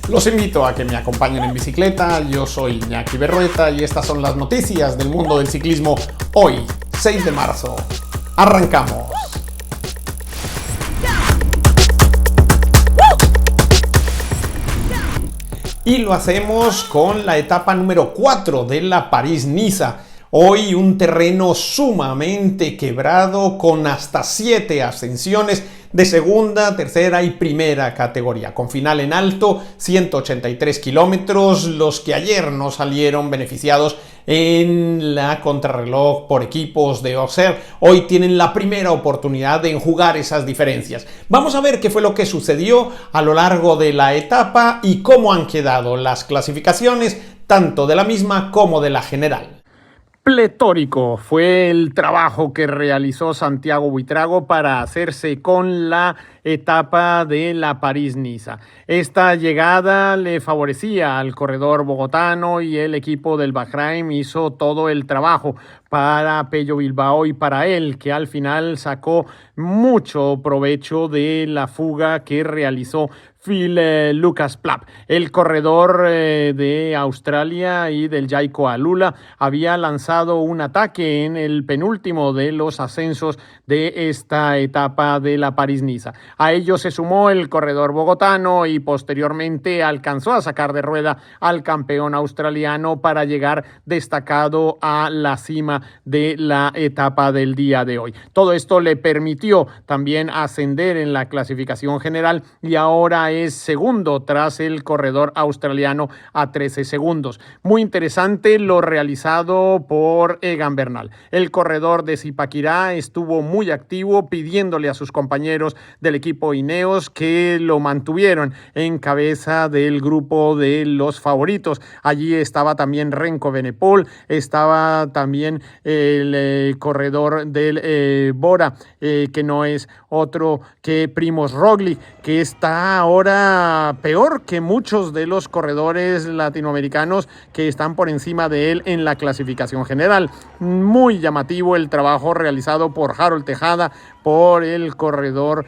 Los invito a que me acompañen en bicicleta. Yo soy Iñaki Berrueta y estas son las noticias del mundo del ciclismo hoy, 6 de marzo. ¡Arrancamos! Y lo hacemos con la etapa número 4 de la París-Niza. Hoy un terreno sumamente quebrado con hasta 7 ascensiones de segunda, tercera y primera categoría, con final en alto, 183 kilómetros, los que ayer no salieron beneficiados en la contrarreloj por equipos de Auxerre, hoy tienen la primera oportunidad de enjugar esas diferencias. Vamos a ver qué fue lo que sucedió a lo largo de la etapa y cómo han quedado las clasificaciones, tanto de la misma como de la general. Pletórico fue el trabajo que realizó Santiago Buitrago para hacerse con la etapa de la París-Niza. Esta llegada le favorecía al corredor bogotano y el equipo del Bahrain hizo todo el trabajo para Pello Bilbao y para él, que al final sacó mucho provecho de la fuga que realizó Phil Lucas Plapp. El corredor de Australia y del Jayco Alula había lanzado un ataque en el penúltimo de los ascensos de esta etapa de la París-Niza. A ello se sumó el corredor bogotano y posteriormente alcanzó a sacar de rueda al campeón australiano para llegar destacado a la cima de la etapa del día de hoy. Todo esto le permitió también ascender en la clasificación general y ahora es segundo tras el corredor australiano a 13 segundos. Muy interesante lo realizado por Egan Bernal. El corredor de Zipaquirá estuvo muy activo pidiéndole a sus compañeros del equipo Ineos que lo mantuvieron en cabeza del grupo de los favoritos. Allí estaba también Remco Evenepoel, estaba también el corredor del Bora, que no es otro que Primož Roglič, que está ahora peor que muchos de los corredores latinoamericanos que están por encima de él en la clasificación general. Muy llamativo el trabajo realizado por Harold Tejada, por el corredor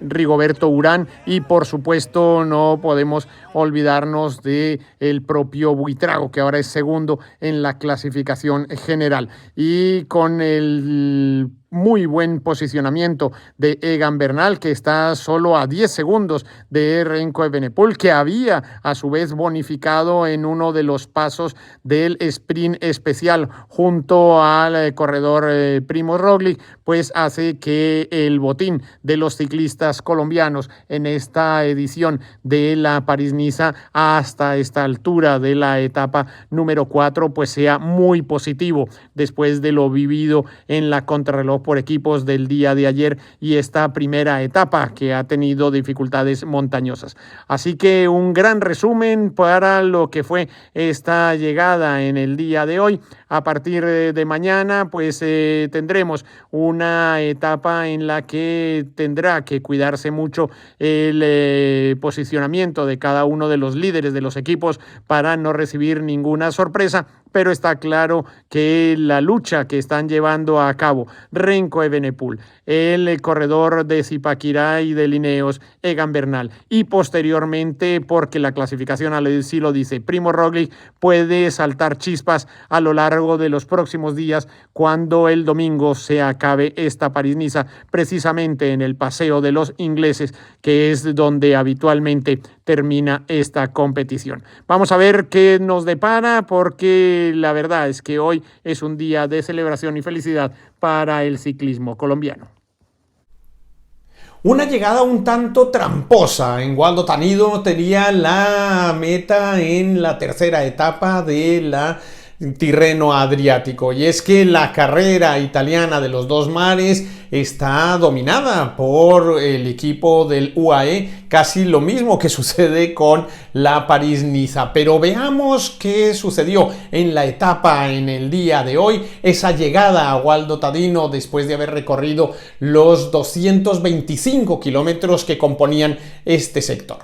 Rigoberto Urán y por supuesto no podemos olvidarnos de el propio Buitrago, que ahora es segundo en la clasificación general, y con el muy buen posicionamiento de Egan Bernal, que está solo a 10 segundos de Remco Evenepoel, que había a su vez bonificado en uno de los pasos del sprint especial junto al corredor Primož Roglič, pues hace que el botín de los ciclistas colombianos en esta edición de la París-Niza hasta esta altura de la etapa número 4 pues sea muy positivo después de lo vivido en la contrarreloj por equipos del día de ayer y esta primera etapa que ha tenido dificultades montañosas. Así que un gran resumen para lo que fue esta llegada en el día de hoy. A partir de mañana pues tendremos una etapa en la que tendrá que cuidarse mucho el posicionamiento de cada uno de los líderes de los equipos para no recibir ninguna sorpresa, pero está claro que la lucha que están llevando a cabo Remco Evenepoel, el corredor de Zipaquirá y de Ineos, Egan Bernal, y posteriormente, porque la clasificación así lo dice, Primož Roglič, puede saltar chispas a lo largo de los próximos días cuando el domingo se acabe esta París-Niza, precisamente en el Paseo de los Ingleses, que es donde habitualmente termina esta competición. Vamos a ver qué nos depara, porque la verdad es que hoy es un día de celebración y felicidad para el ciclismo colombiano. Una llegada un tanto tramposa. En Gualdo Tanido tenía la meta en la tercera etapa de la Tirreno Adriático, y es que la carrera italiana de los dos mares está dominada por el equipo del UAE, casi lo mismo que sucede con la París-Niza. Pero veamos qué sucedió en la etapa en el día de hoy, esa llegada a Gualdo Tadino después de haber recorrido los 225 kilómetros que componían este sector.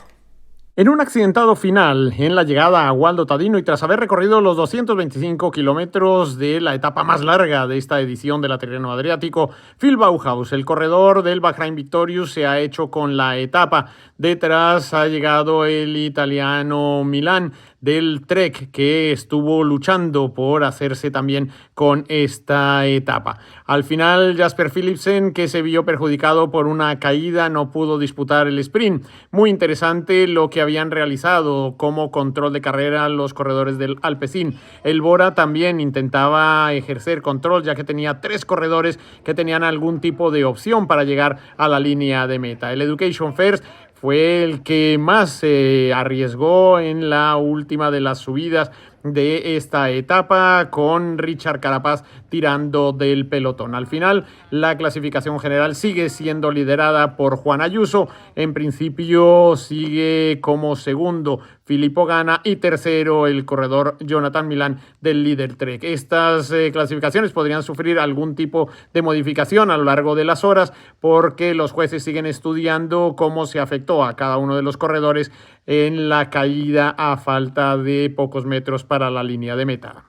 En un accidentado final en la llegada a Waldo Tadino y tras haber recorrido los 225 kilómetros de la etapa más larga de esta edición del Tirreno Adriático, Phil Bauhaus, el corredor del Bahrain Victorious, se ha hecho con la etapa. Detrás ha llegado el italiano Milan del Trek, que estuvo luchando por hacerse también con esta etapa. Al final, Jasper Philipsen, que se vio perjudicado por una caída, no pudo disputar el sprint. Muy interesante lo que habían realizado como control de carrera los corredores del Alpecin. El Bora también intentaba ejercer control, ya que tenía 3 corredores que tenían algún tipo de opción para llegar a la línea de meta. El Education First fue el que más se arriesgó en la última de las subidas de esta etapa, con Richard Carapaz tirando del pelotón. Al final, la clasificación general sigue siendo liderada por Juan Ayuso. En principio sigue como segundo Filippo Ganna y tercero el corredor Jonathan Milan del líder Trek. Estas clasificaciones podrían sufrir algún tipo de modificación a lo largo de las horas, porque los jueces siguen estudiando cómo se afectó a cada uno de los corredores en la caída a falta de pocos metros para la línea de meta.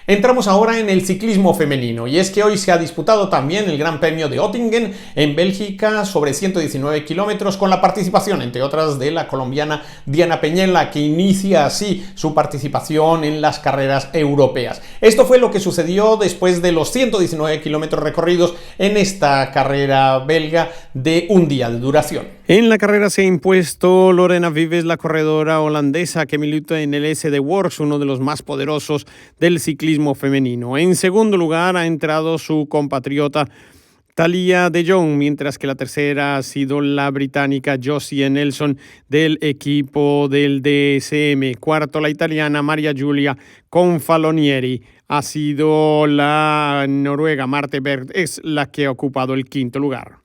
Entramos ahora en el ciclismo femenino, y es que hoy se ha disputado también el Gran Premio de Oettingen en Bélgica sobre 119 kilómetros, con la participación, entre otras, de la colombiana Diana Peñela, que inicia así su participación en las carreras europeas. Esto fue lo que sucedió después de los 119 kilómetros recorridos en esta carrera belga de un día de duración. En la carrera se ha impuesto Lorena Vives, la corredora holandesa que milita en el SD Works, uno de los más poderosos del ciclismo femenino. En segundo lugar ha entrado su compatriota Talia de Jong, mientras que la tercera ha sido la británica Josie Nelson del equipo del DSM. Cuarto, la italiana Maria Giulia Confalonieri. Ha sido la noruega Marte Berg, es la que ha ocupado el quinto lugar.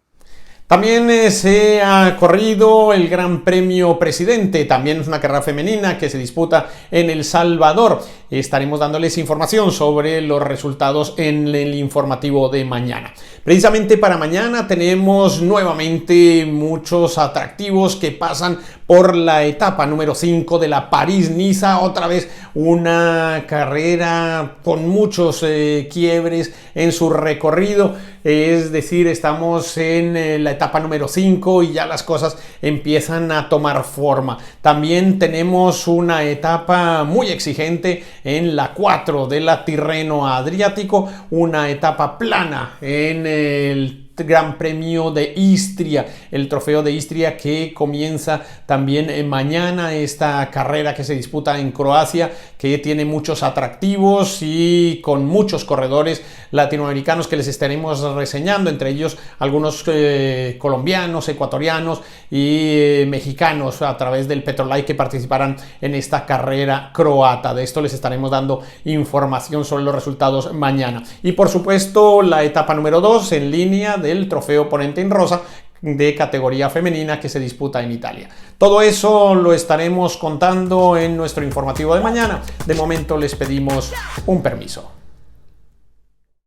También se ha corrido el Gran Premio Presidente, también es una carrera femenina que se disputa en El Salvador. Estaremos dándoles información sobre los resultados en el informativo de mañana. Precisamente para mañana tenemos nuevamente muchos atractivos que pasan por la etapa número 5 de la París-Niza, otra vez una carrera con muchos quiebres en su recorrido, es decir, estamos en la etapa número 5 y ya las cosas empiezan a tomar forma. También tenemos una etapa muy exigente en la 4 de la Tirreno Adriático, una etapa plana en el Gran Premio de Istria, el trofeo de Istria, que comienza también mañana, esta carrera que se disputa en Croacia, que tiene muchos atractivos y con muchos corredores latinoamericanos que les estaremos reseñando, entre ellos algunos colombianos, ecuatorianos y mexicanos a través del Petrolite, que participarán en esta carrera croata. De esto les estaremos dando información sobre los resultados mañana. Y por supuesto la etapa número 2 en línea del trofeo Ponente en Rosa de categoría femenina, que se disputa en Italia. Todo eso lo estaremos contando en nuestro informativo de mañana. De momento les pedimos un permiso.